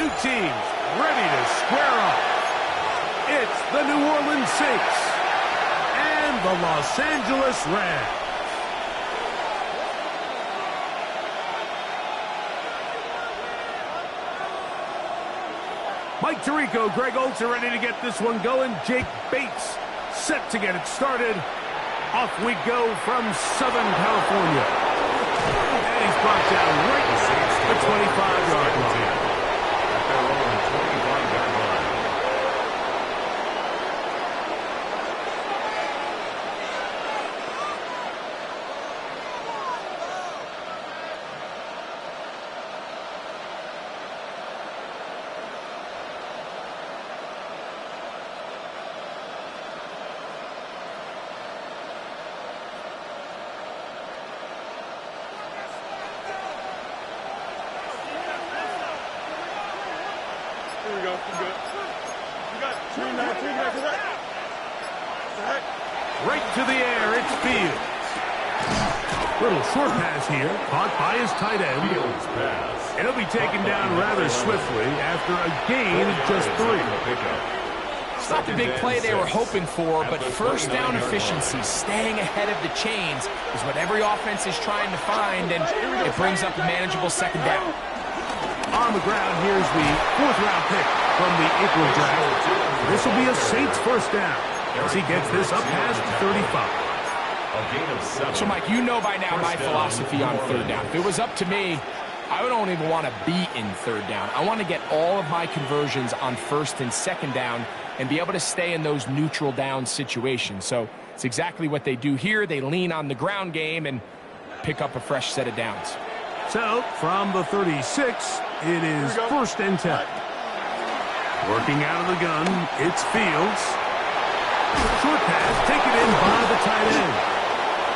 two teams ready to square up. It's the New Orleans Saints and the Los Angeles Rams. Mike Tirico, Greg Olsen ready to get this one going. Jake Bates set to get it started. Off we go from Southern California. And he's brought down right at the 25-yard line. Right to the air, it's Fields. Little short pass here, caught by his tight end. And he'll be taken down rather swiftly after a gain of just 3. It's not the big play they were hoping for, but first down efficiency, staying ahead of the chains, is what every offense is trying to find, and it brings up a manageable second down. On the ground, here's the 4th-round pick from the April draft. This will be a Saints first down as he gets this up past 35. So, Mike, you know by now my philosophy on third down. If it was up to me, I don't even want to be in third down. I want to get all of my conversions on first and second down and be able to stay in those neutral down situations. So it's exactly what they do here. They lean on the ground game and pick up a fresh set of downs. So, from the 36, it is 1st and 10. Working out of the gun, it's Fields. Short pass taken in by the tight end.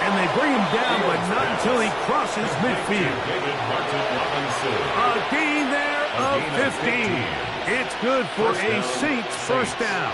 And they bring him down, but not until he crosses midfield. A gain there of 15. It's good for a Saints first down.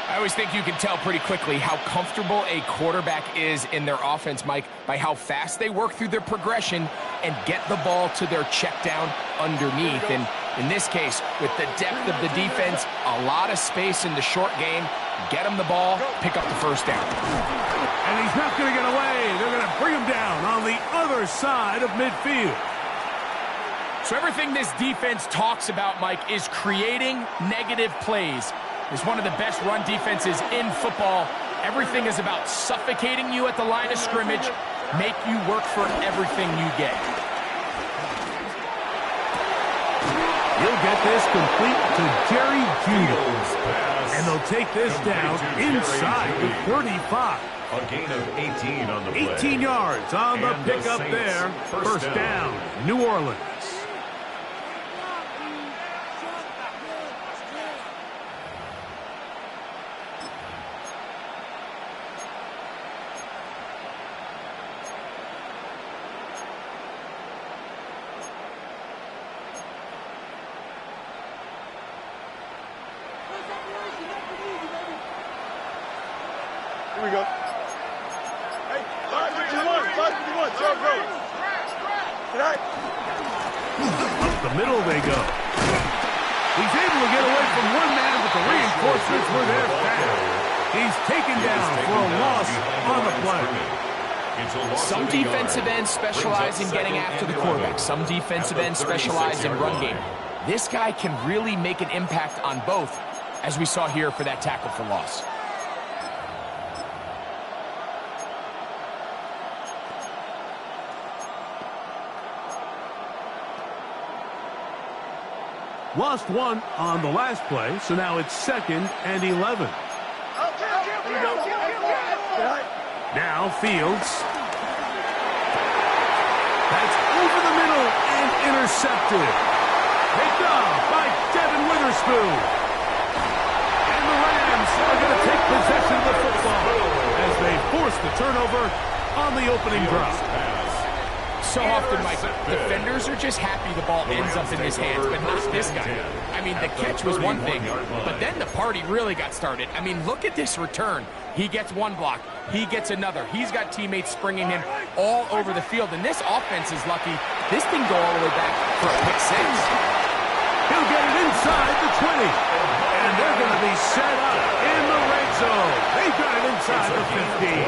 I always think you can tell pretty quickly how comfortable a quarterback is in their offense, Mike, by how fast they work through their progression and get the ball to their check down underneath. And in this case, with the depth of the defense, a lot of space in the short game, get him the ball, pick up the first down. And he's not going to get away. They're going to bring him down on the other side of midfield. So everything this defense talks about, Mike, is creating negative plays. It's one of the best run defenses in football. Everything is about suffocating you at the line of scrimmage, make you work for everything you get. He'll get this complete to Jerry Jeudy. And they'll take this down inside the 35. A gain of 18 on the play. 18 yards on the pickup there. First down, New Orleans. Here we go. Hey, 551, zero goes. Tonight. Up the middle they go. He's able to get away from one man, but the reinforcements were there fast. He's taken down for a loss on the play. Some defensive ends specialize in getting after the quarterback. Some defensive ends specialize in run game. This guy can really make an impact on both, as we saw here for that tackle for loss. Lost one on the last play, so now it's 2nd and 11. Now Fields. That's over the middle and intercepted. Picked up by Devin Witherspoon. And the Rams are going to take possession of the football as they force the turnover on the opening drive. So often, Mike, defenders are just happy the ball ends up in his hands, but not this guy. I mean, the catch was one thing, but then the party really got started. I mean, look at this return. He gets one block. He gets another. He's got teammates springing him all over the field, and this offense is lucky. This can go all the way back for a pick six. inside the 20. And they're going to be set up in the red zone. They got it inside the 15.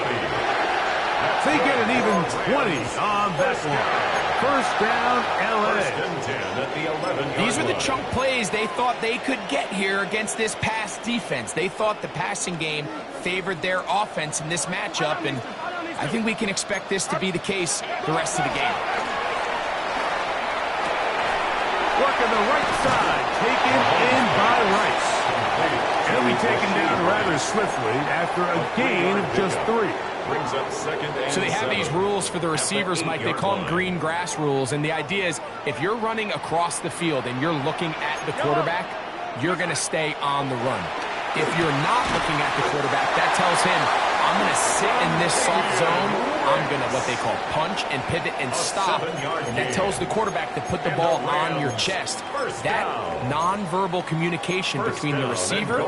They get an even 20 on that one. First down, L.A. These are the chunk plays they thought they could get here against this pass defense. They thought the passing game favored their offense in this matchup, and I think we can expect this to be the case the rest of the game. Working the right side, taken in by Rice. He'll be taken down rather swiftly after a gain of just 3. Brings up second and So they have 7. these rules for the receivers, Mike. They call them green grass rules, and the idea is if you're running across the field and you're looking at the quarterback, you're going to stay on the run. If you're not looking at the quarterback, that tells him, I'm going to sit in this soft zone. I'm going to, what they call, punch and pivot and stop. And that tells the quarterback to put the ball on your chest. That nonverbal communication between the receiver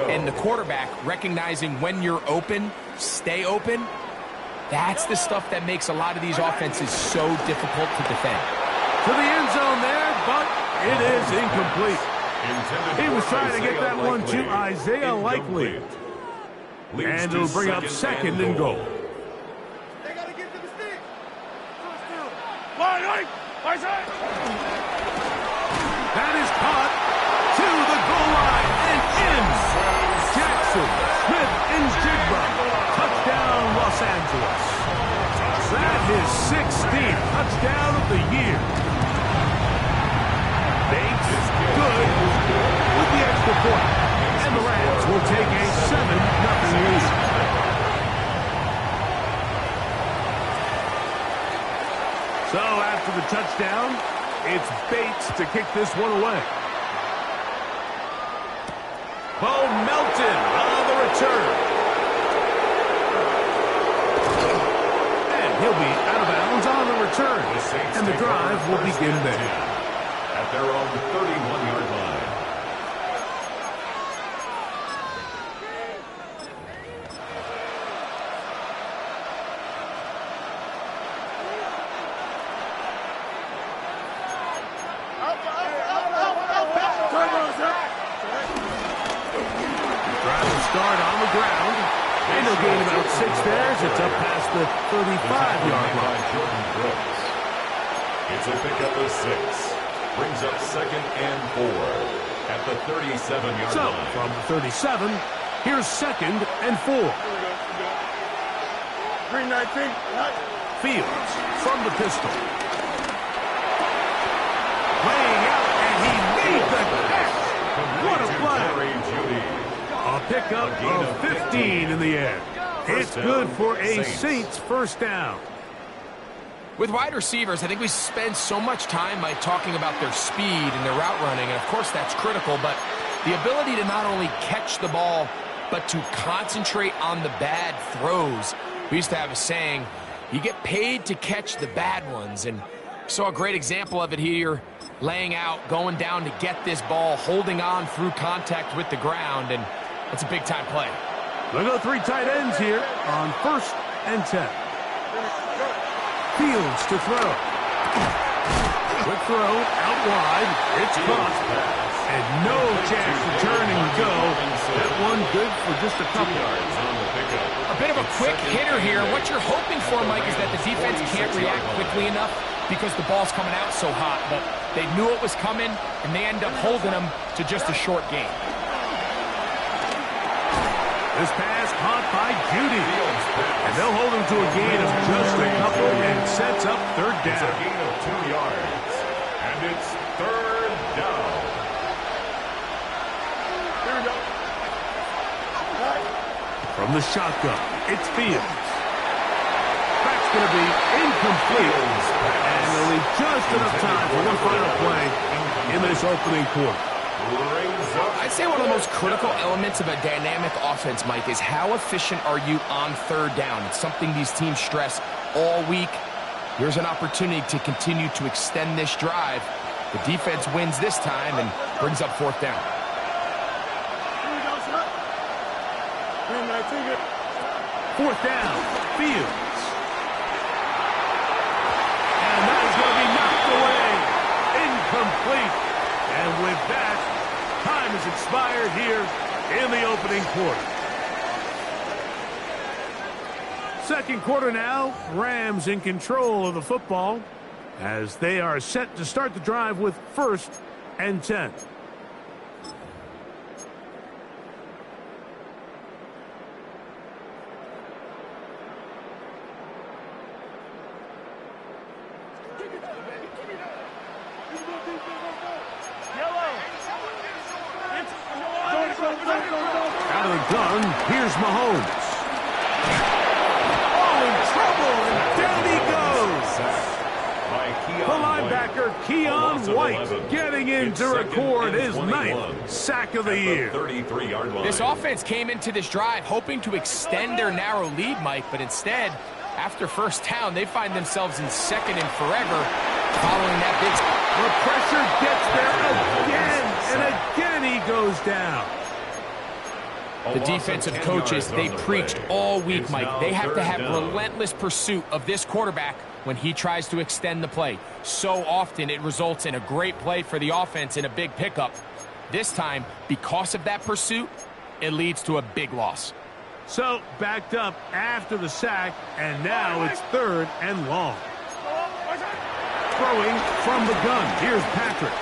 and the quarterback, recognizing when you're open, stay open, that's the stuff that makes a lot of these offenses so difficult to defend. To the end zone there, but it is incomplete. He was trying to get that one to Isaiah Likely. And it'll bring up second and goal. They got to get to the stick. That is caught to the goal line and in. Jackson Smith and Jigba. Touchdown, Los Angeles. That is 16th touchdown of the year. Bates good with the extra point. And the Rams will take a 7-0 lead. So after the touchdown, it's Bates to kick this one away. Bo Melton on the return. And he'll be out of bounds on the return. And the drive will begin there. At their own 31-yard line. Start on the ground, and they'll gain about 6 there as it's up past the 35-yard line. It's a pickup of 6. Brings up second and 4 at the 37-yard So, line. from the 37, here's second and 4. Green 19. Fields from the pistol. Laying out, and he made the catch. What a play. A pickup of 15 in the air. It's good for a Saints first down. With wide receivers, I think we spend so much time by talking about their speed and their route running, and of course that's critical, but the ability to not only catch the ball, but to concentrate on the bad throws. We used to have a saying, you get paid to catch the bad ones, and saw a great example of it here, laying out, going down to get this ball, holding on through contact with the ground, and it's a big-time play. Look at the 3 tight ends here on first and 10. Fields to throw. Quick throw, out wide. It's caught. And no chance to turn and go. That one good for just a couple. A bit of a quick hitter here. What you're hoping for, Mike, is that the defense can't react quickly enough because the ball's coming out so hot. But they knew it was coming, and they end up holding them to just a short gain. This pass caught by Judy. And they'll hold him to a gain of just a couple and sets up third down. It's a gain of 2 yards. And it's third down. Here we go. From the shotgun, it's Fields. That's going to be incomplete. And they'll leave just enough time for one final play in this opening quarter. I'd say one of the most critical elements of a dynamic offense, Mike, is how efficient are you on third down? It's something these teams stress all week. Here's an opportunity to continue to extend this drive. The defense wins this time and brings up fourth down. Fourth down, Fields. And that is going to be knocked away. Incomplete. And with that, has expired here in the opening quarter. Second quarter now, Rams in control of the football as they are set to start the drive with 1st and 10. Out of the gun, here's Mahomes. Oh, in trouble, and down he goes. The linebacker, Keon White, getting in to record his 9th sack of the year. This offense came into this drive hoping to extend their narrow lead, Mike, but instead, after first down, they find themselves in 2nd and forever following that big. The pressure gets there again, and again he goes down. The defensive coaches, they preached all week, Mike. They have to have relentless pursuit of this quarterback when he tries to extend the play. So often it results in a great play for the offense and a big pickup. This time, because of that pursuit, it leads to a big loss. So, backed up after the sack, and now it's 3rd and long. Throwing from the gun. Here's Patrick.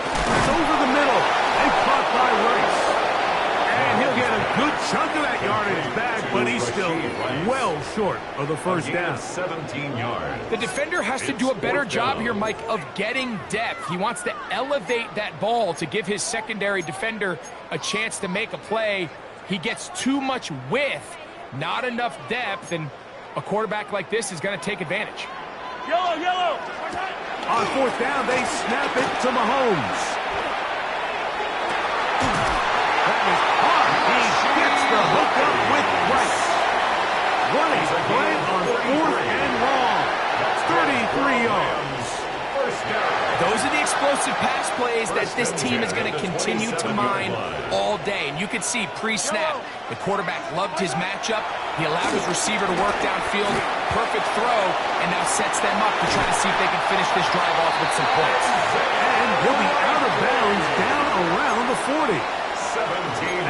It's over the middle. And caught by Rice. And he'll get a good chunk of that yardage back, but he's still well short of the first down. 17 yards. The defender has to do a better job here, Mike, of getting depth. He wants to elevate that ball to give his secondary defender a chance to make a play. He gets too much width, not enough depth, and a quarterback like this is going to take advantage. Yellow. On 4th down, they snap it to Mahomes. That is hard. He gets the hook up with Rice. Running play on 4th and long. 33 yards. Those are the explosive pass plays that this team is going to continue to mine all day. And you can see pre-snap, the quarterback loved his matchup. He allowed his receiver to work downfield. Perfect throw, and now sets them up to try to see if they can finish this drive off with some points. And he'll be out of bounds down around the 40.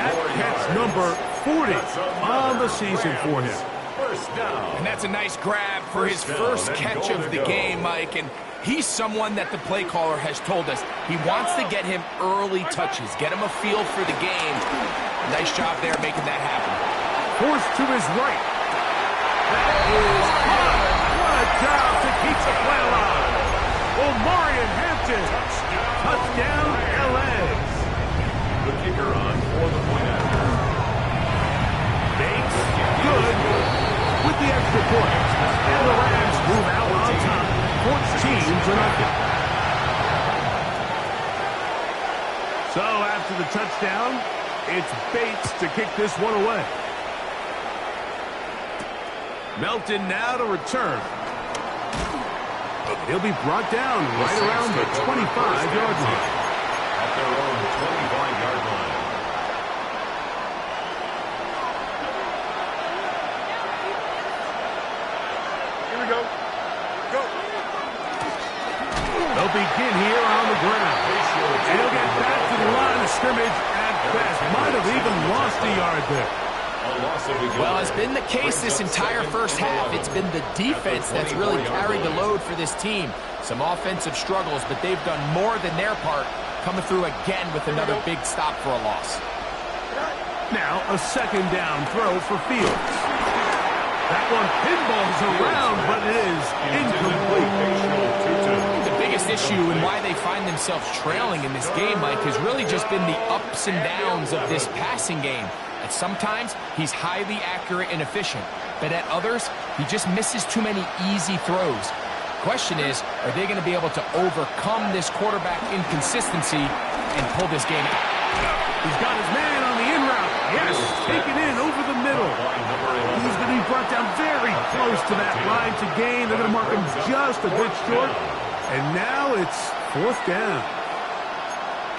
That catch number 40 on the season for him. And that's a nice grab for his first catch of the game, Mike. And he's someone that the play caller has told us he wants to get him early touches, get him a feel for the game. Nice job there making that happen. Forced to his right. That is hot. What a job to keep the play alive. Omarion Hampton. Touchdown, L.A. The kicker on for the point after. Bates, good with the extra point. And the Rams move out on top, 14-0. So after the touchdown, it's Bates to kick this one away. Melton now to return. He'll be brought down right around the 25-yard line. At their own 25-yard line. Here we go. Go. They'll begin here on the ground. And he'll get back to the line of scrimmage at best. Might have even lost a yard there. Well, it's been the case this entire first half. It's been the defense that's really carried the load for this team. Some offensive struggles, but they've done more than their part, coming through again with another big stop for a loss. Now a 2nd down throw for Fields. That one pinballs around, but it is incomplete. The biggest issue and why they find themselves trailing in this game, Mike, has really just been the ups and downs of this passing game. And sometimes he's highly accurate and efficient, but at others, he just misses too many easy throws. Question is, are they going to be able to overcome this quarterback inconsistency and pull this game out? He's got his man on the in route. Yes, taken in over the middle. He's going to be brought down very close to that line to gain. They're going to mark him just a bit short. And now it's 4th down.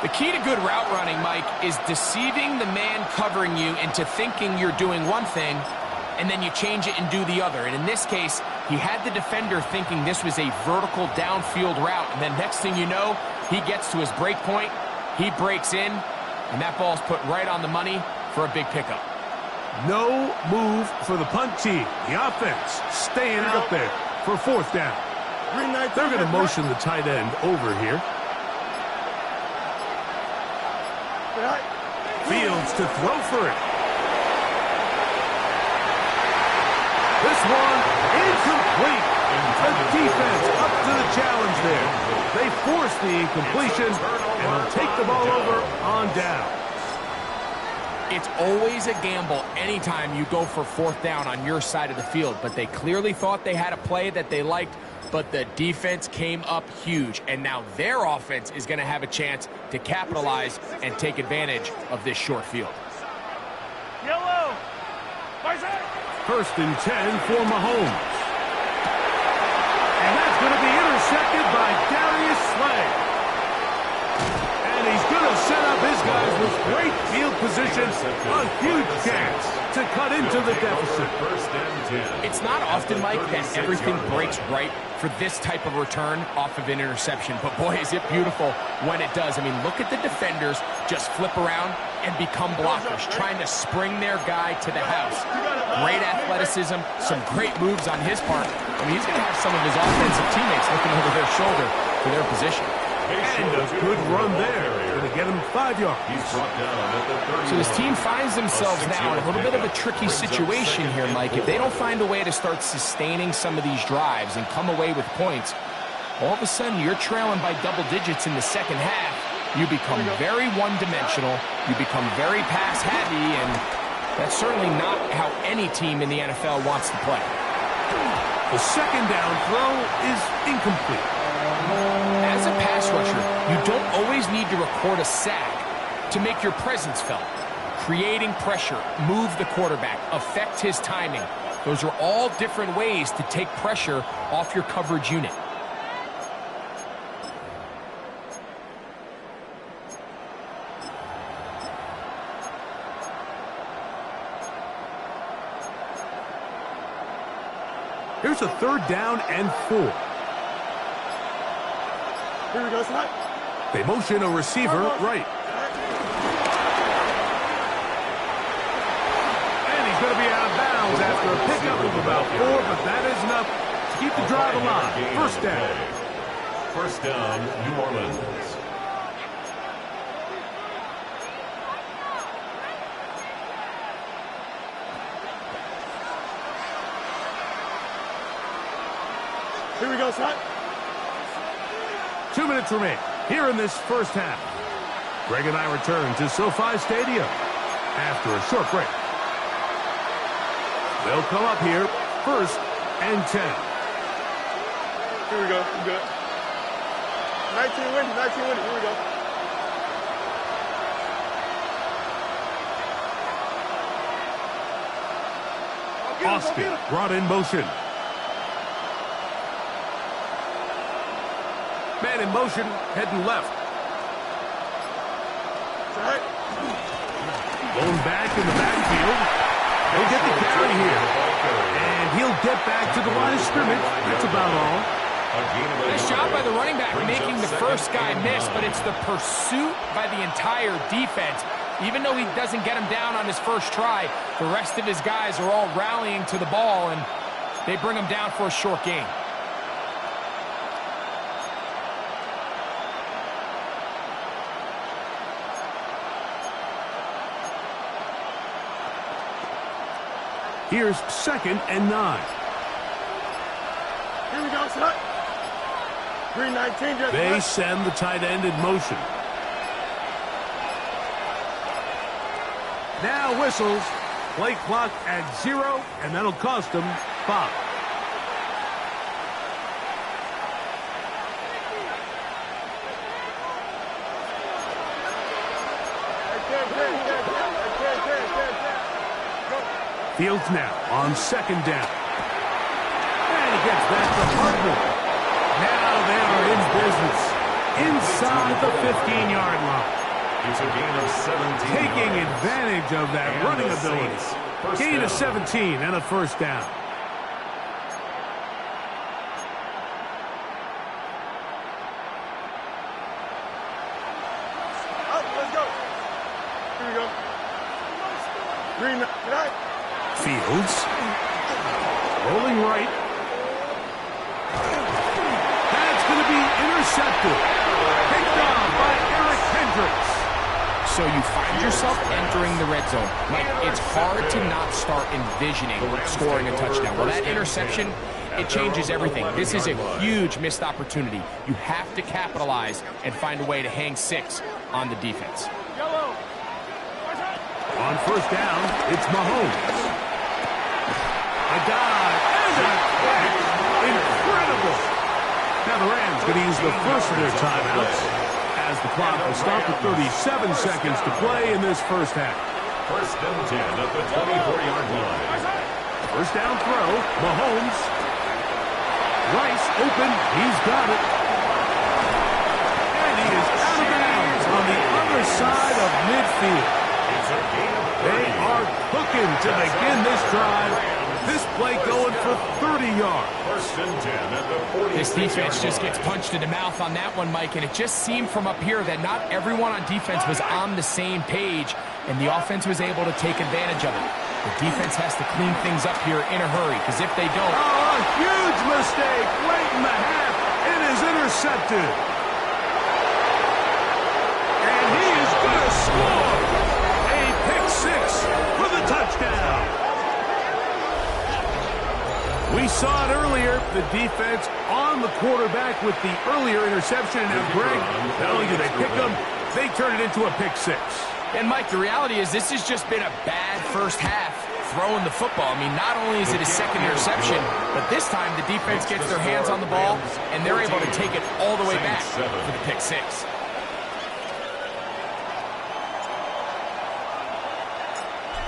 The key to good route running, Mike, is deceiving the man covering you into thinking you're doing one thing, and then you change it and do the other. And in this case, he had the defender thinking this was a vertical downfield route, and then next thing you know, he gets to his break point, he breaks in, And that ball's put right on the money for a big pickup. No move for the punt team. The offense staying out there for fourth down. They're going to motion the tight end over here. Fields to throw for it. This one incomplete. The defense up to the challenge there. They force the incompletion, and they'll take the ball over on down. It's always a gamble anytime you go for fourth down on your side of the field, but they clearly thought they had a play that they liked, but the defense came up huge, and now their offense is going to have a chance to capitalize and take advantage of this short field. Yellow. First and 10 for Mahomes. And that's going to be intercepted by Darius Slay. And he's going to set up his guys with great field position. A huge chance to cut into the deficit. It's not often, Mike, that everything breaks right for this type of return off of an interception. But boy, is it beautiful when it does. I mean, look at the defenders just flip around and become blockers, trying to spring their guy to the house. Great athleticism, some great moves on his part. I mean, he's going to have some of his offensive teammates looking over their shoulder for their position. And a good run there. Going to get him 5 yards. He's brought down at the 30. So this team finds themselves now in a little bit of a tricky situation here, Mike. If they don't find a way to start sustaining some of these drives and come away with points, all of a sudden you're trailing by double digits in the second half. You become very one-dimensional. You become very pass-heavy, and that's certainly not how any team in the NFL wants to play. The second down throw is incomplete. As a pass rusher, you don't always need to record a sack to make your presence felt. Creating pressure, move the quarterback, affect his timing. Those are all different ways to take pressure off your coverage unit. Here's a third down and 4. Here we go, Scott. They motion a receiver right. And he's going to be out of bounds after a pickup of about 4, but that is enough to keep the drive alive. First down. First down, New Orleans. Here we go, Scott. 2 minutes remain here in this first half. Greg and I return to SoFi Stadium after a short break. They'll come up here, first and 10. Here we go. We're good. 19 winning. Here we go. Austin brought in motion. Man in motion, heading left. Going back in the backfield. He'll get the carry here. And he'll get back to the line of scrimmage. That's about all. Nice job by the running back making the first guy miss, but it's the pursuit by the entire defense. Even though he doesn't get him down on his first try, the rest of his guys are all rallying to the ball, and they bring him down for a short gain. Here's second and 9. Here we go, Scott. 319 just They left. send the tight end in motion. Now whistles. Play clock at 0, and that'll cost them 5. Fields now on second down. And he gets back to Hartman. Now they are in business inside the 15-yard line. It's a gain of 17. Taking yards. advantage of that And running the ability. Saints, first Gain down. of 17 and a first down. Let's go. Here we go. Green. Right. Fields. Rolling right. That's going to be intercepted. Picked off by Eric Kendricks. So you find yourself entering the red zone. Mike, it's hard to not start envisioning scoring a touchdown. Well, that interception, it changes everything. This is a huge missed opportunity. You have to capitalize and find a way to hang 6 on the defense. On first down, it's Mahomes. A dive and a catch. Incredible. Now the Rams going to use the first of their timeouts as the clock will stop at 37 seconds to play in this first half. First and 10 at the 24-yard line. First down throw, Mahomes. Rice open, he's got it. And he is out of bounds on the other side of midfield. They are cooking to begin this drive. This play going for 30 yards. First and 10 at the 40. This defense just gets punched in the mouth on that one, Mike, and it just seemed from up here that not everyone on defense was on the same page, and the offense was able to take advantage of it. The defense has to clean things up here in a hurry, because if they don't... Oh, a huge mistake late in the half. It is intercepted. And he is going to score. A pick 6 for the touchdown. We saw it earlier, the defense on the quarterback with the earlier interception. And now, Greg, not only do they pick him, they turn it into a pick 6. And, Mike, the reality is this has just been a bad first half throwing the football. I mean, not only is it a second interception, but this time the defense gets their hands on the ball, and they're able to take it all the way back for the pick 6.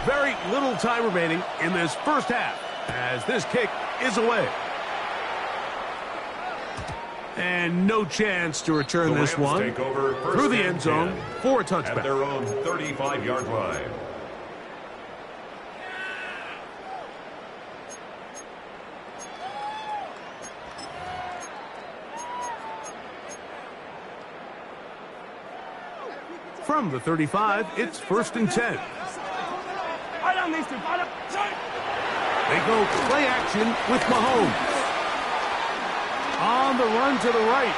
Very little time remaining in this first half as this kick is away. And no chance to return this one through the end zone for a touchback. At their own 35-yard line. From the 35, it's first and 10. They go play action with Mahomes. On the run to the right.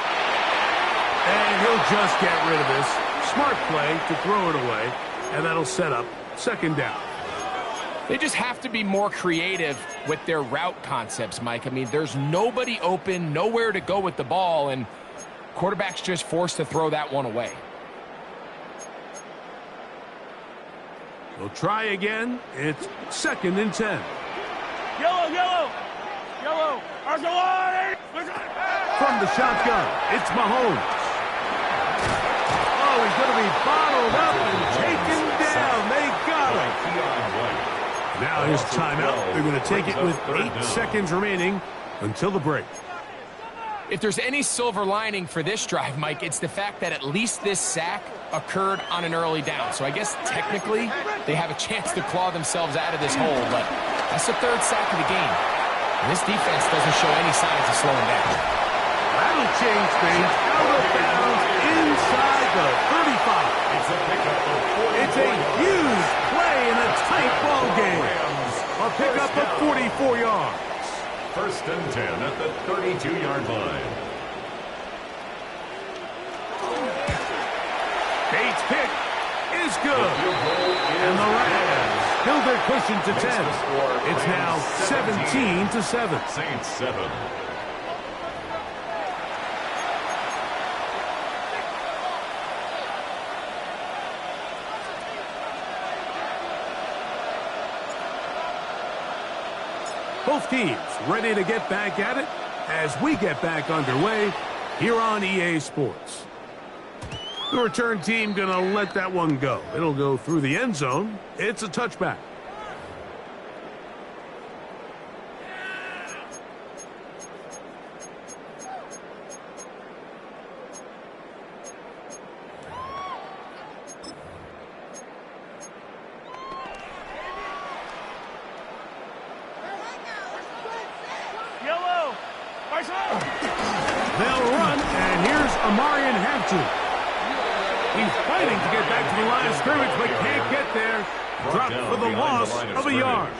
And he'll just get rid of this. Smart play to throw it away. And that'll set up second down. They just have to be more creative with their route concepts, Mike. I mean, there's nobody open, nowhere to go with the ball, and quarterback's just forced to throw that one away. They'll try again. It's second and 10. Yellow. From the shotgun, it's Mahomes. Oh, he's going to be bottled up and taken down. They got him. Now here's timeout. They're going to take it with 8 seconds remaining until the break. If there's any silver lining for this drive, Mike, it's the fact that at least this sack occurred on an early down. So I guess technically they have a chance to claw themselves out of this hole, but that's the 3rd sack of the game. And this defense doesn't show any signs of slowing down. That'll change things. Out of bounds inside the 35. It's a huge play in a tight ball game. A pickup of 44 yards. First and 10 at the 32-yard line. Bates' pick is good. And the Rams build their cushion to 10. It's now 17-7. Saints 7. Both teams ready to get back at it as we get back underway here on EA Sports. The return team going to let that one go. It'll go through the end zone. It's a touchback. They'll run, and here's Amarian Hampton. He's fighting to get back to the line of scrimmage, but can't get there. Dropped for the loss of a yard.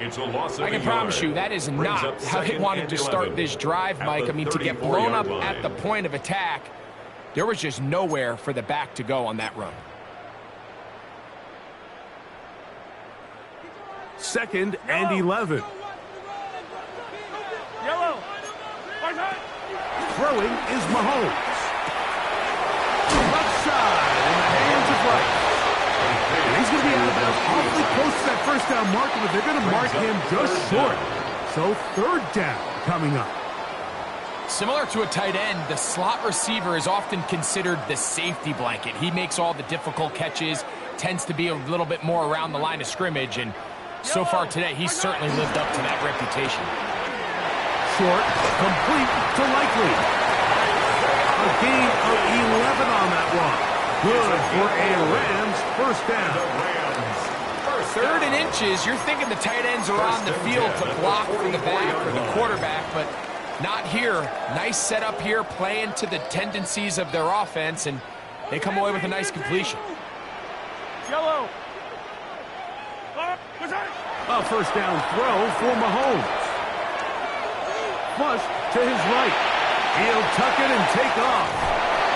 It's a loss of I can promise you that is not how they wanted to start this drive, Mike. I mean, to get blown up at the point of attack, there was just nowhere for the back to go on that run. 2nd and 11. Yellow. Throwing is Mahomes. Left side in the hands of Rice. And he's going to be out of bounds awfully close to that first down marker, but they're going to mark him just short. So 3rd down coming up. Similar to a tight end, the slot receiver is often considered the safety blanket. He makes all the difficult catches, tends to be a little bit more around the line of scrimmage, and so far today, he's certainly lived up to that reputation. Short, complete to Likely. A gain of 11 on that one. Good for a Rams first down. 3rd and inches, you're thinking the tight ends are on the field to block for the back or the quarterback, but not here. Nice setup here, playing to the tendencies of their offense, and they come away with a nice completion. Yellow. A first down throw for Mahomes. Flush to his right. He'll tuck it and take off.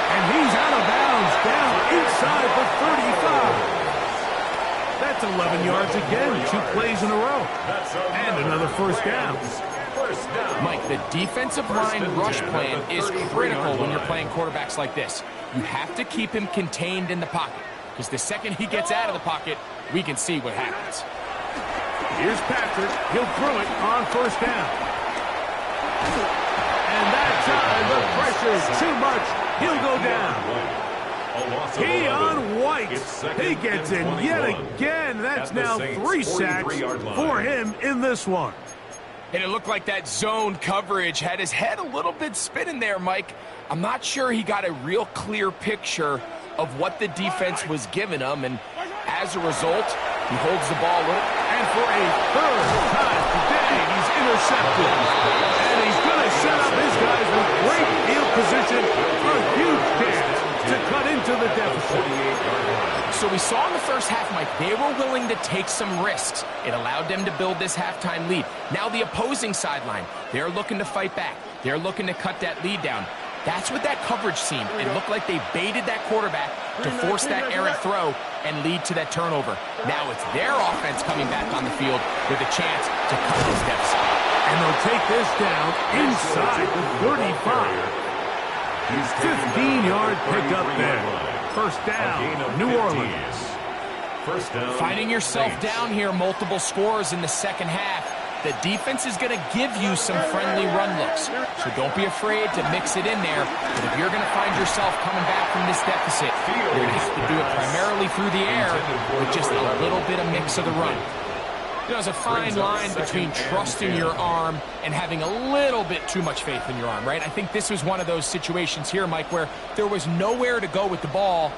And he's out of bounds down inside the 35. That's 11 yards again, 2 plays in a row. And another first down. Mike, the defensive line rush plan is critical when you're playing quarterbacks like this. You have to keep him contained in the pocket, because the second he gets out of the pocket, we can see what happens. Here's Patrick. He'll throw it on first down. And that time, the pressure's too much. He'll go down. Keion White. He gets in yet again. That's now 3 sacks for him in this one. And it looked like that zone coverage had his head a little bit spinning there, Mike. I'm not sure he got a real clear picture of what the defense was giving him, and as a result, he holds the ball a little. And for a 3rd time today, he's intercepted. And he's going to set up his guys with great field position. A huge chance to cut into the deficit. So we saw in the first half, Mike, they were willing to take some risks. It allowed them to build this halftime lead. Now the opposing sideline, they're looking to fight back. They're looking to cut that lead down. That's what that coverage seemed. It looked like they baited that quarterback to force that errant throw and lead to that turnover. Now it's their offense coming back on the field with a chance to cut this deficit. And they'll take this down inside the 35. 15-yard pickup there. First down, New Orleans. First down. Finding yourself down here, multiple scores in the second half. The defense is going to give you some friendly run looks. So don't be afraid to mix it in there. But if you're going to find yourself coming back from this deficit, you're going to have to do it primarily through the air with just a little bit of mix of the run. You know, there's a fine line between trusting your arm and having a little bit too much faith in your arm, right? I think this was one of those situations here, Mike, where there was nowhere to go with the ball.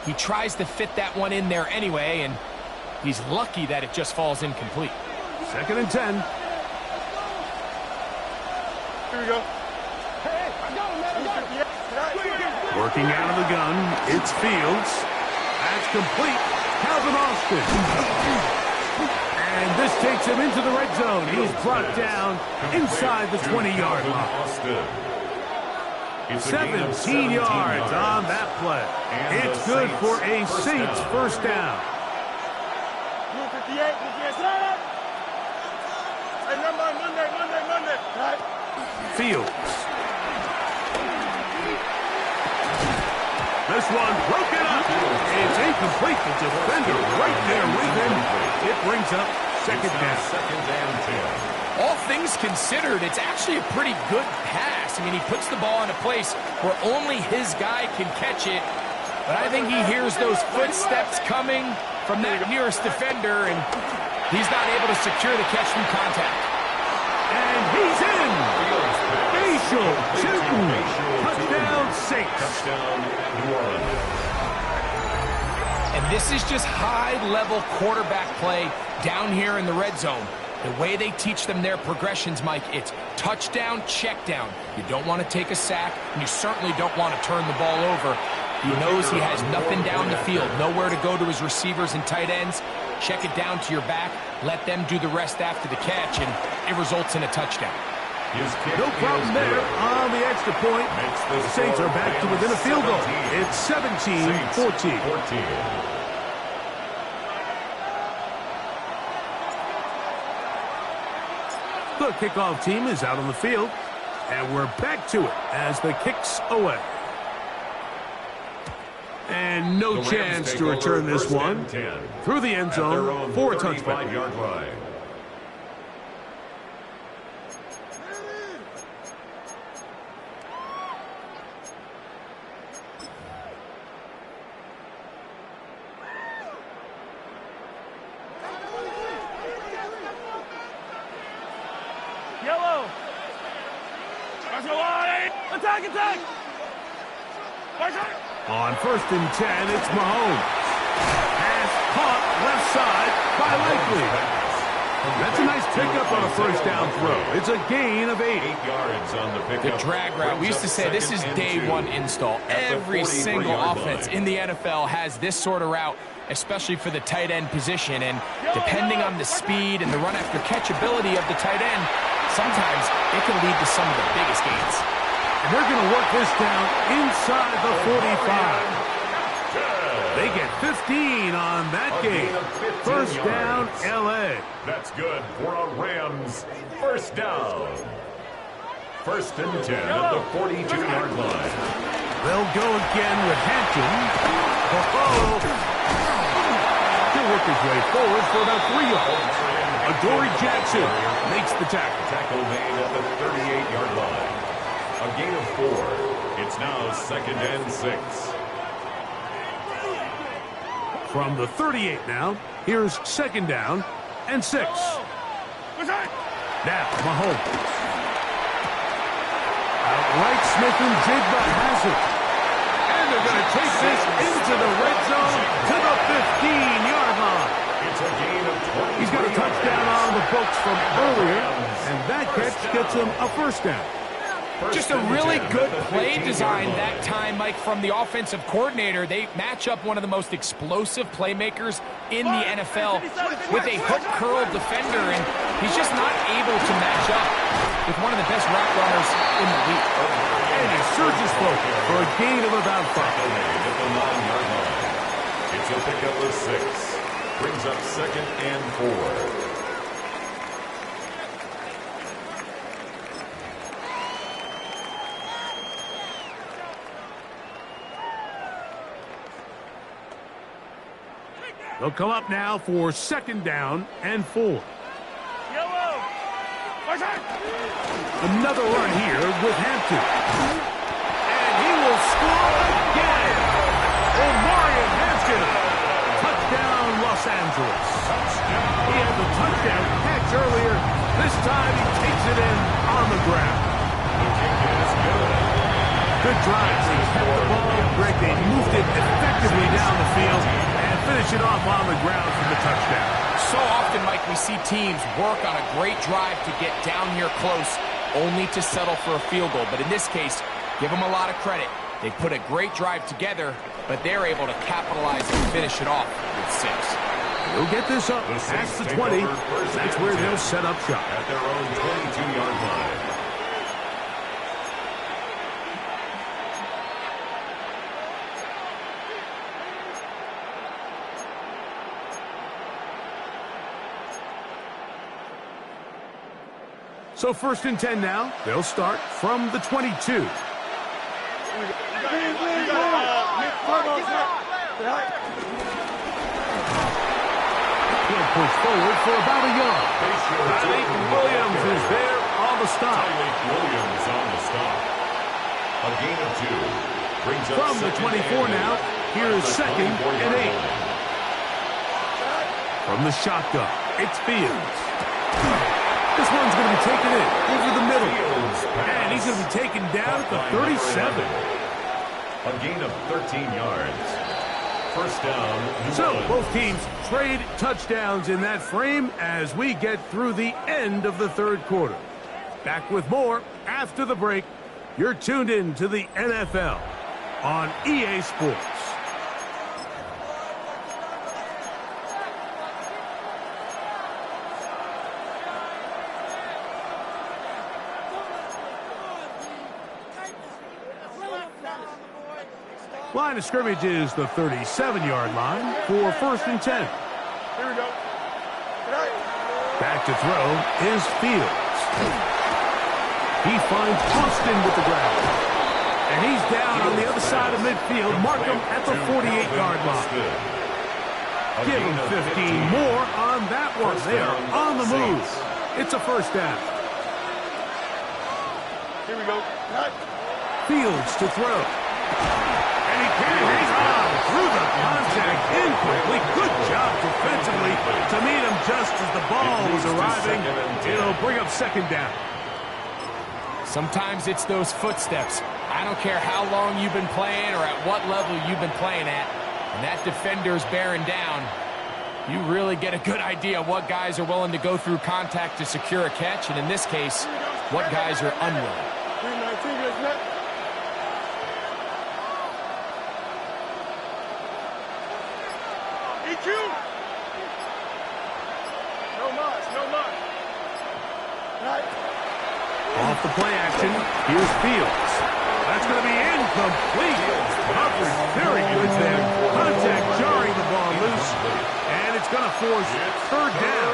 He tries to fit that one in there anyway, and he's lucky that it just falls incomplete. 2nd and 10. Here we go. Working out of the gun, it's Fields. That's complete. Calvin Austin. And this takes him into the red zone. He's brought down inside the 20-yard line. 17 yards on that play. It's good for a Saints first down. 58, Monday. Fields. This one broken up. It's incomplete. The defender right there with him. It brings up second down. All things considered, it's actually a pretty good pass. I mean, he puts the ball in a place where only his guy can catch it. But I think he hears those footsteps coming from that nearest defender, and he's not able to secure the catch from contact. And he's in. Facial shooting. Touchdown, Saints. Touchdown, New Orleans. And this is just high-level quarterback play down here in the red zone. The way they teach them their progressions, Mike, it's touchdown, check down. You don't want to take a sack, and you certainly don't want to turn the ball over. He knows he has nothing down the field, nowhere to go to his receivers and tight ends. Check it down to your back, let them do the rest after the catch, and it results in a touchdown. No problem there on the extra point. The Saints are back to within a field goal. It's 17-14. The kickoff team is out on the field, and we're back to it as the kick's away. And no chance to return this one through the end zone for a touchback. Yellow. Attack, attack. On 1st and 10, it's Mahomes. Pass caught left side by Likely. That's a nice pickup on a first down throw. It's a gain of 8. 8 yards on the pickup. The drag route. We used to say this is day one install. Every single offense in the NFL has this sort of route, especially for the tight end position. And depending on the speed and the run after catch ability of the tight end, sometimes it can lead to some of the biggest gains. And they're going to work this down inside the 45. They get 15 on that game. First down, L.A. That's good for a Rams first down. 1st and 10 at the 42-yard line. They'll go again with Hampton. He'll work his way forward for about 3 yards. Adoree Jackson makes the tackle. Tackle made at the 38-yard line. A gain of 4. It's now 2nd and 6. From the 38 now, here's 2nd down and 6. Now, Mahomes. Outright Smith-Njigba has it. And they're going to take this into the red zone to the 15-yard line. It's a gain of 20. He's got a touchdown on the books from earlier, and that catch gets him a first down. Just a really good play design that time, Mike, from the offensive coordinator. They match up one of the most explosive playmakers in the NFL with a hook curl defender, and he's just not able to match up with one of the best route runners in the league. And he surges forward for a gain of about 5. At the 9-yard line. It's a pickup of 6. Brings up 2nd and 4. They'll come up now for 2nd down and 4. Another run here with Hampton. And he will score again. Omarion Hampton. Touchdown, Los Angeles. He had the touchdown catch earlier. This time he takes it in on the ground. Good drive. They kept the ball. Greg, they moved it effectively down the field and finish it off on the ground for the touchdown. So often, Mike, we see teams work on a great drive to get down here close, only to settle for a field goal. But in this case, give them a lot of credit. They put a great drive together, but they're able to capitalize and finish it off with 6. They'll get this up past the 20. That's where they'll set up shop. At their own 22-yard line. So 1st and 10 now. They'll start from the 22. He'll push forward for about a yard. Tyleik Williams is there on the stop. Tyleik Williams on the stop. A gain of 2. Brings up from the 24 now. Here is 2nd and 8. From the shotgun, it's Fields. This one's going to be taken in over the middle. And he's going to be taken down at the 37. A gain of 13 yards. First down. So both teams trade touchdowns in that frame as we get through the end of the 3rd quarter. Back with more after the break. You're tuned in to the NFL on EA Sports. Line of scrimmage is the 37-yard line for 1st and 10. Here we go. Back to throw is Fields. He finds Austin with the grab. And he's down on the other side of midfield. Mark him at the 48-yard line. Give him 15 more on that one. They are on the move. It's a 1st down. Here we go. Fields to throw. And he can't hang on through the contact. Incomplete. Good job defensively to meet him just as the ball was arriving. It'll bring up 2nd down. Sometimes it's those footsteps. I don't care how long you've been playing or at what level you've been playing at. When that defender's bearing down, you really get a good idea of what guys are willing to go through contact to secure a catch, and in this case, what guys are unwilling. 319, isn't it? EQ! No much, no much. Off the play action, here's Fields. That's going to be incomplete. Covered very good there. Contact jarring the ball loose, and it's going to force 3rd down.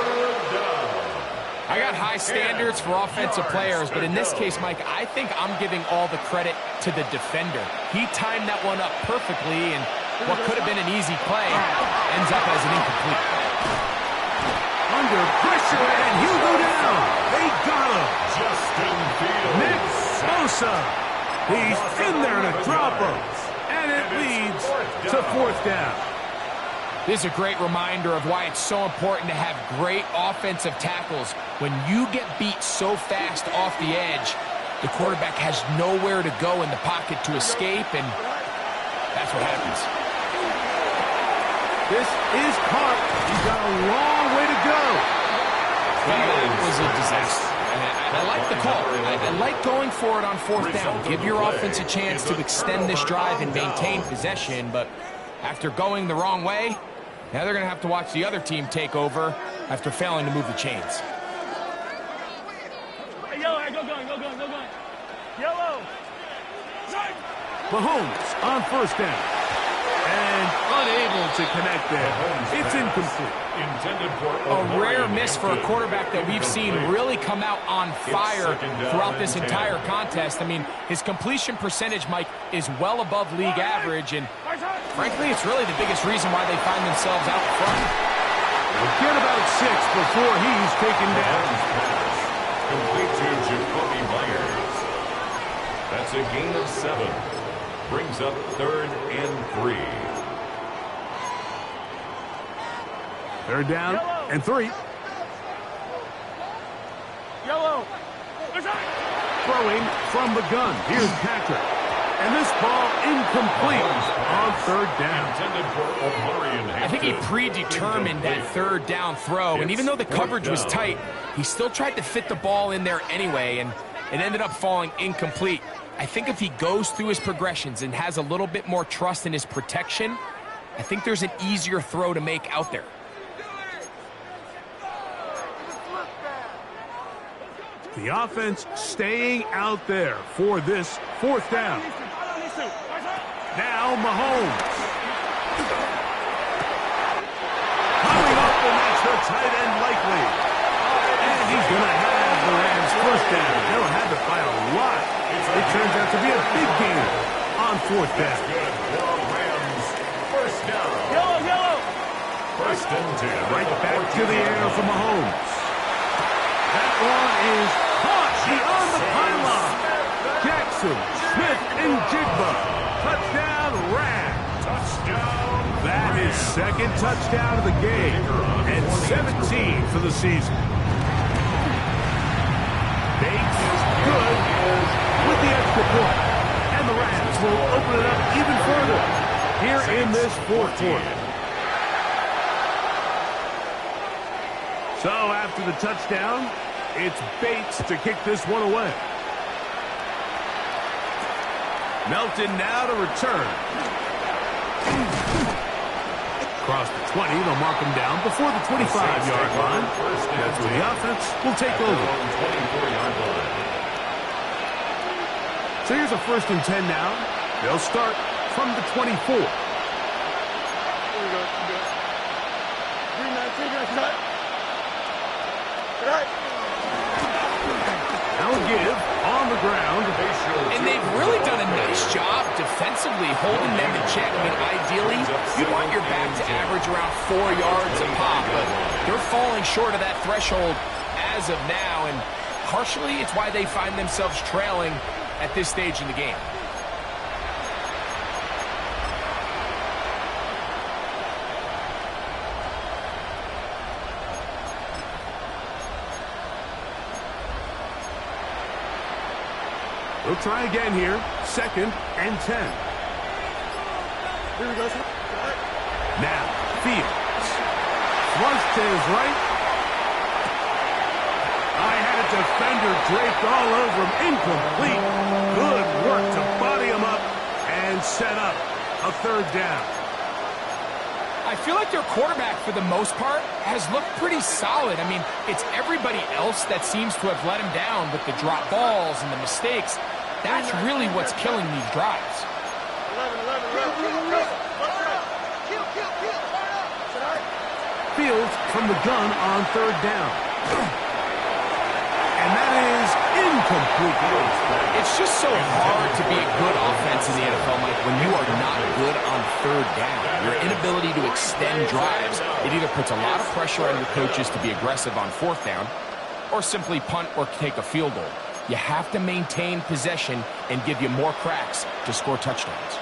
I got high standards for offensive players, but in this case, Mike, I think I'm giving all the credit to the defender. He timed that one up perfectly, and what could have been an easy play ends up as an incomplete. Under pressure, and he'll go down. They got him. Justin Fields. Nick Bosa. He's in there to drop him. And it leads to 4th down. This is a great reminder of why it's so important to have great offensive tackles. When you get beat so fast off the edge, the quarterback has nowhere to go in the pocket to escape, and that's what happens. This is caught. He's got a long way to go. Well, that was a disaster. I like the call. I like going for it on 4th down. Give your offense a chance to extend this drive and maintain possession, but after going the wrong way, now they're going to have to watch the other team take over after failing to move the chains. Yellow, go going. Yellow. Mahomes on 1st down. And unable to connect there. It's incomplete. A rare miss for a quarterback that we've seen really come out on fire throughout this entire contest. I mean, his completion percentage, Mike, is well above league average, and frankly, it's really the biggest reason why they find themselves out front. We'll get about 6 before he's taken down. Complete to Jacoby Myers. That's a gain of 7. Brings up 3rd and 3. 3rd down and 3. Yellow. Throwing from the gun. Here's Patrick. And this ball incomplete on 3rd down. I think he predetermined that 3rd down throw, and even though the coverage was tight, he still tried to fit the ball in there anyway, and it ended up falling incomplete. I think if he goes through his progressions and has a little bit more trust in his protection, I think there's an easier throw to make out there. The offense staying out there for this 4th down. Now Mahomes. Coming up, and that's the tight end likely. And he's going to have the Rams 1st down. They'll have to fight a lot. It turns out to be a big game on 4th down. Rams 1st down. Yellow. 1st and 10. Right back to the air for Mahomes. That one is caught beyond the pylon. Jackson, Smith, and Jigba. Touchdown, Rams. Touchdown. That is 2nd touchdown of the game and 17 for the season. Bates good with the extra point. And the Rams will open it up even further here in this 4th quarter. So after the touchdown, it's Bates to kick this one away. Melton now to return. Across the 20, they'll mark him down before the 25-yard line. That's where the offense will take over. 24-yard line. So here's a 1st and 10 now. They'll start from the 24. Here we go. 3-19, cut. Right. Now give on the ground. And they've really done a nice job defensively holding them in check. I mean, ideally, you want your back to average around 4 yards a pop, but they're falling short of that threshold as of now, and partially it's why they find themselves trailing at this stage in the game. We'll try again here. 2nd and 10. Here we go. Right. Now, Fields. Flush to his right. I had a defender draped all over him. Incomplete. Good work to body him up and set up a 3rd down. I feel like their quarterback, for the most part, has looked pretty solid. I mean, it's everybody else that seems to have let him down with the drop balls and the mistakes. That's really what's killing these drives. 11. Fields from the gun on 3rd down. And that is incomplete. It's just so hard to be a good offense in the NFL, Mike, when you are not good on 3rd down. Your inability to extend drives, it either puts a lot of pressure on your coaches to be aggressive on 4th down or simply punt or take a field goal. You have to maintain possession and give you more cracks to score touchdowns.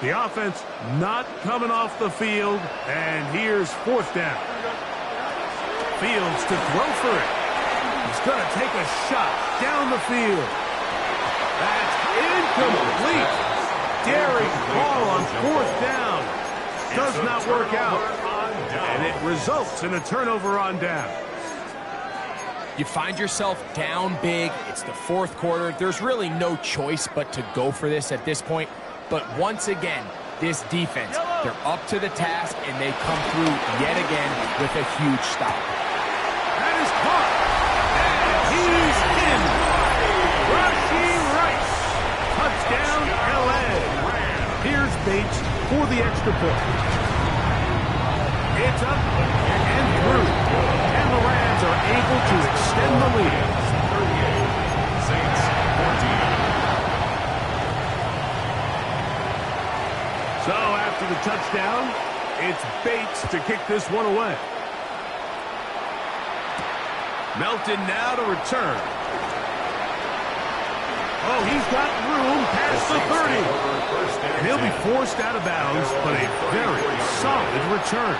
The offense not coming off the field, and here's 4th down. Fields to throw for it. He's going to take a shot down the field. That's incomplete. Daring ball on 4th down. Does not work out. And it results in a turnover on down. You find yourself down big. It's the 4th quarter. There's really no choice but to go for this at this point. But once again, this defense, they're up to the task, and they come through yet again with a huge stop. That is caught. And he's in. Rashee Rice. Touchdown, L.A. Here's Bates for the extra point. It's up and through. And the Rams are able to extend the lead. 38, Saints 14. So after the touchdown, it's Bates to kick this one away. Melton now to return. Oh, he's got room past the 30. And he'll be forced out of bounds, but a very solid return.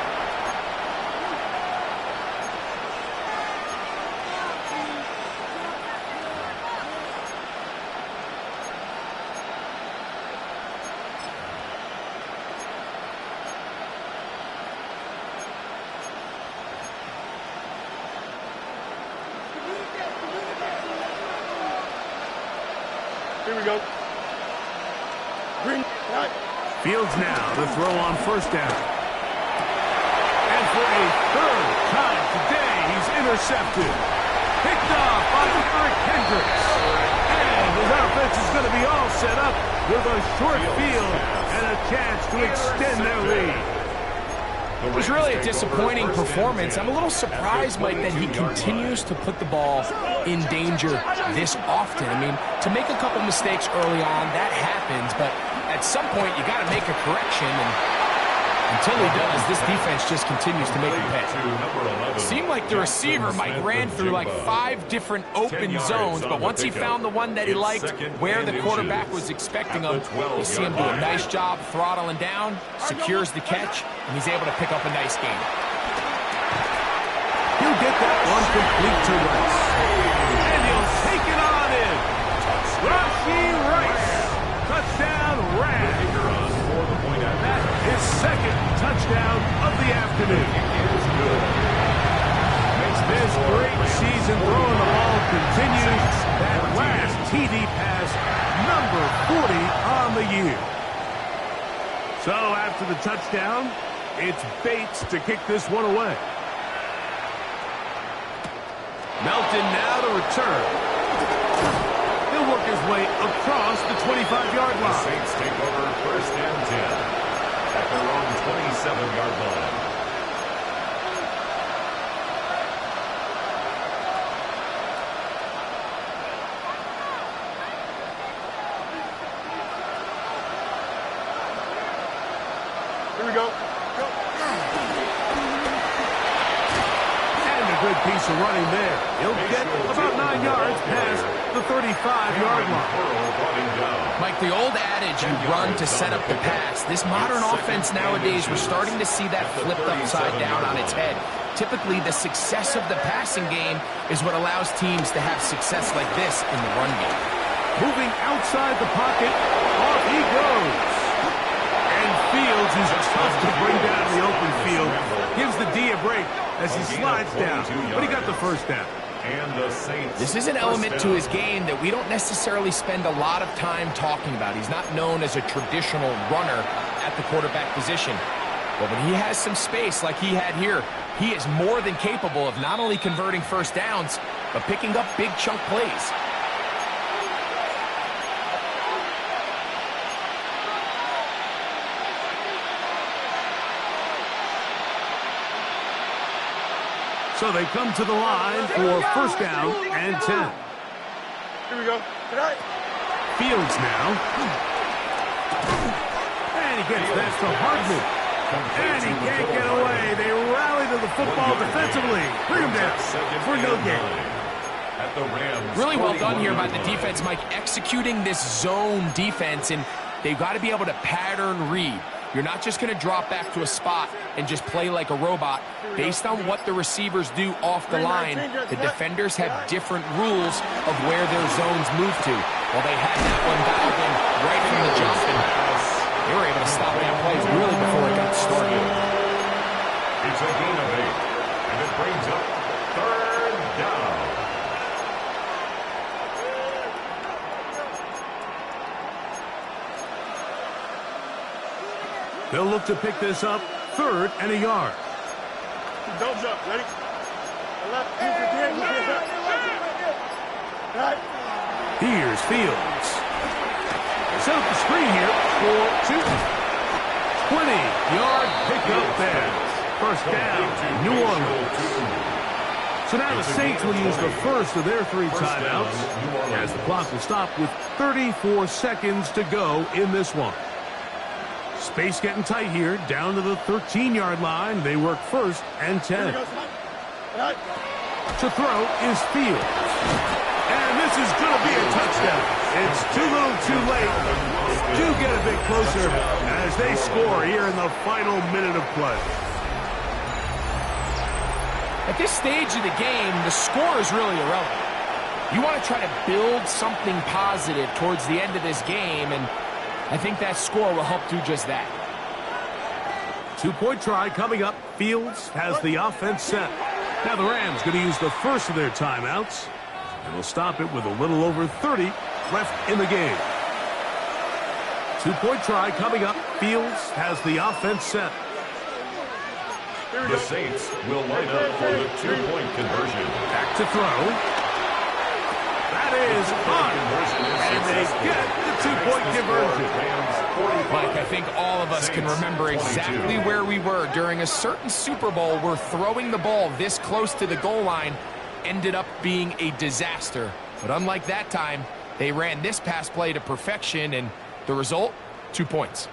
Here we go. Green. Right. Fields now to throw on 1st down. And for a 3rd time today, he's intercepted. Picked off by Eric Kendricks. And his offense is going to be all set up with a short field and a chance to extend their lead. It was really a disappointing performance. I'm a little surprised, Mike, that he continues to put the ball in danger this often. I mean, to make a couple mistakes early on, that happens, but at some point you got to make a correction, and until he does, this defense just continues to make him pay. Seemed like the receiver, Mike, ran through like 5 different open zones, but once he found the one that he liked, where the quarterback was expecting him, you see him do a nice job throttling down, secures the catch, and he's able to pick up a nice gain. He'll get that one complete to Rice. And he'll take it on in. Rashee Rice. Touchdown, Rams. That is 2nd touchdown of the afternoon. This great season throwing 40 on the year. So after the touchdown, it's Bates to kick this one away. Melton now to return. He'll work his way across the 25-yard line. The Saints take over first and 10 at their own 27-yard line. Here we go. And a good piece of running there. He'll get about 9 yards past the 35-yard line. Mike, the old adage, you run to set up the pass. This modern offense nowadays, we're starting to see that flipped upside down on its head. Typically, the success of the passing game is what allows teams to have success like this in the run game. Moving outside the pocket, off he goes. And Fields is tough to bring down the open field. Gives the D a break as he slides down, but he got the first down. And the Saints. This is an element to his game that we don't necessarily spend a lot of time talking about. He's not known as a traditional runner at the quarterback position. But when he has some space like he had here, he is more than capable of not only converting first downs, but picking up big chunk plays. So they come to the line for first down and 10. Here we go. Tonight. Fields now. And he gets that to Hardman. And he can't get away. They rally to the football defensively. Bring him down for no gain. Really well done here by the defense, Mike, executing this zone defense, and they've got to be able to pattern read. You're not just going to drop back to a spot and just play like a robot. Based on what the receivers do off the line, the defenders have different rules of where their zones move to. Well, they had that one dialed in right from the jump, and they were able to stop that play really before it got started. It's a gain of 8, and it brings up third down. They'll look to pick this up, 3rd and a yard. Don't jump. Ready? Left. Use your hand. Right. Here's Fields. Set up the screen here for 2. 20-yard pickup there. First down, New Orleans. So now the Saints will use the first of their 3 timeouts as the clock will stop with 34 seconds to go in this one. Space getting tight here, down to the 13-yard line. They work first and 10. To throw is Fields. And this is going to be a touchdown. It's too little too late. Do get a bit closer as they score here in the final minute of play. At this stage of the game, the score is really irrelevant. You want to try to build something positive towards the end of this game, and I think that score will help do just that. 2-point try coming up. Fields has the offense set. Now the Rams going to use the first of their timeouts, and will stop it with a little over 30 left in the game. 2-point try coming up. Fields has the offense set. The Saints will line up for the 2-point conversion. Back to throw. That is on. And they get the 2-point conversion. Mike, I think all of us can remember exactly where we were during a certain Super Bowl where throwing the ball this close to the goal line ended up being a disaster. But unlike that time, they ran this pass play to perfection, and the result, 2 points.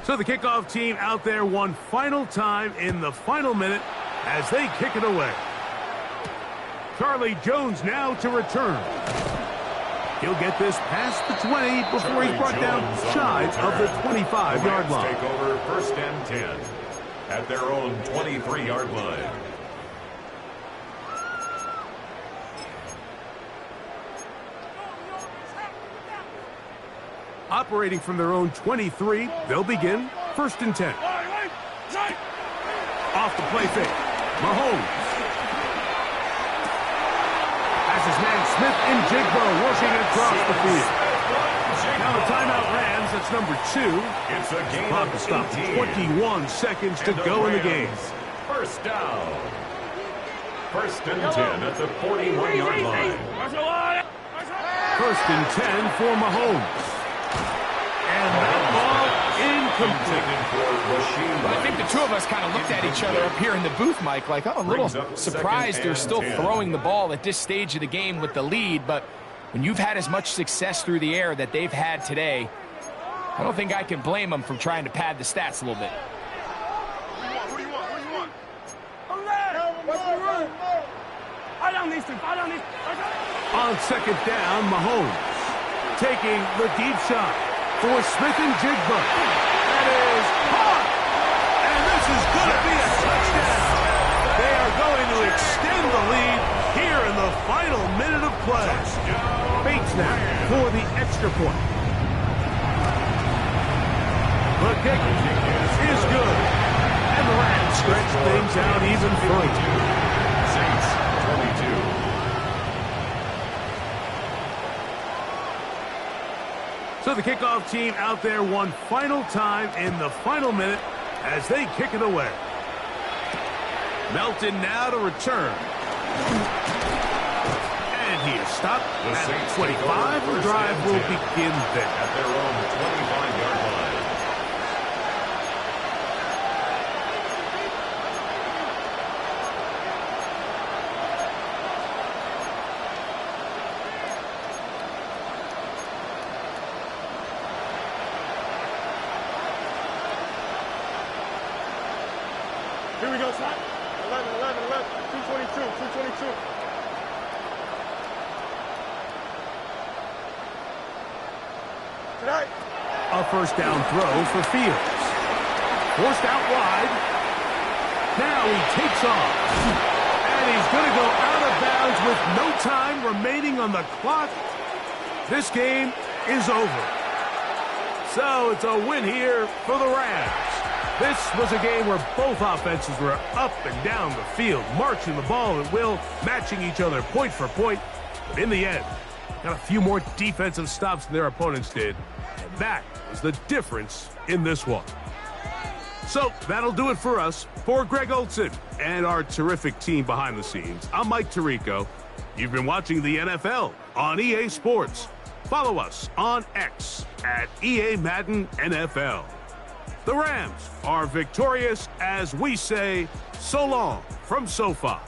So the kickoff team out there one final time in the final minute as they kick it away. Charlie Jones now to return. He'll get this past the 20 before he's brought down shy of the 25-yard line. Take over first and 10 at their own 23-yard line. Operating from their own 23, they'll begin first and 10. Off the play fake. Mahomes. Has his man Smith-Njigba working across the field. Now a timeout Rams. That's number 2. It's a game Clock of to stop. 18. 21 seconds to go in the game. First down. First and 10 at the 41-yard line. First and 10 for Mahomes. And that ball incomplete. I think the two of us kind of looked at each other up here in the booth, Mike, like, I'm a little surprised they're still throwing the ball at this stage of the game with the lead, but when you've had as much success through the air that they've had today, I don't think I can blame them from trying to pad the stats a little bit. On second down, Mahomes taking the deep shot for Smith-Njigba. That is caught. And this is going to be a touchdown. They are going to extend the lead here in the final minute of play. Bates now for the extra point. The kick is good. And the Rams stretch things out even further. Saints 22. So the kickoff team out there one final time in the final minute as they kick it away. Melton now to return. And he is stopped at 25. The drive will begin there. At their own 25-yard line. Here we go, son. 11, 222, 222. Tonight. A first down throw for Fields. Forced out wide. Now he takes off. And he's going to go out of bounds with no time remaining on the clock. This game is over. So it's a win here for the Rams. This was a game where both offenses were up and down the field, marching the ball at will, matching each other point for point. But in the end, got a few more defensive stops than their opponents did. And that was the difference in this one. So that'll do it for us. For Greg Olsen and our terrific team behind the scenes, I'm Mike Tirico. You've been watching the NFL on EA Sports. Follow us on X at EA Madden NFL. The Rams are victorious as we say so long from SoFi.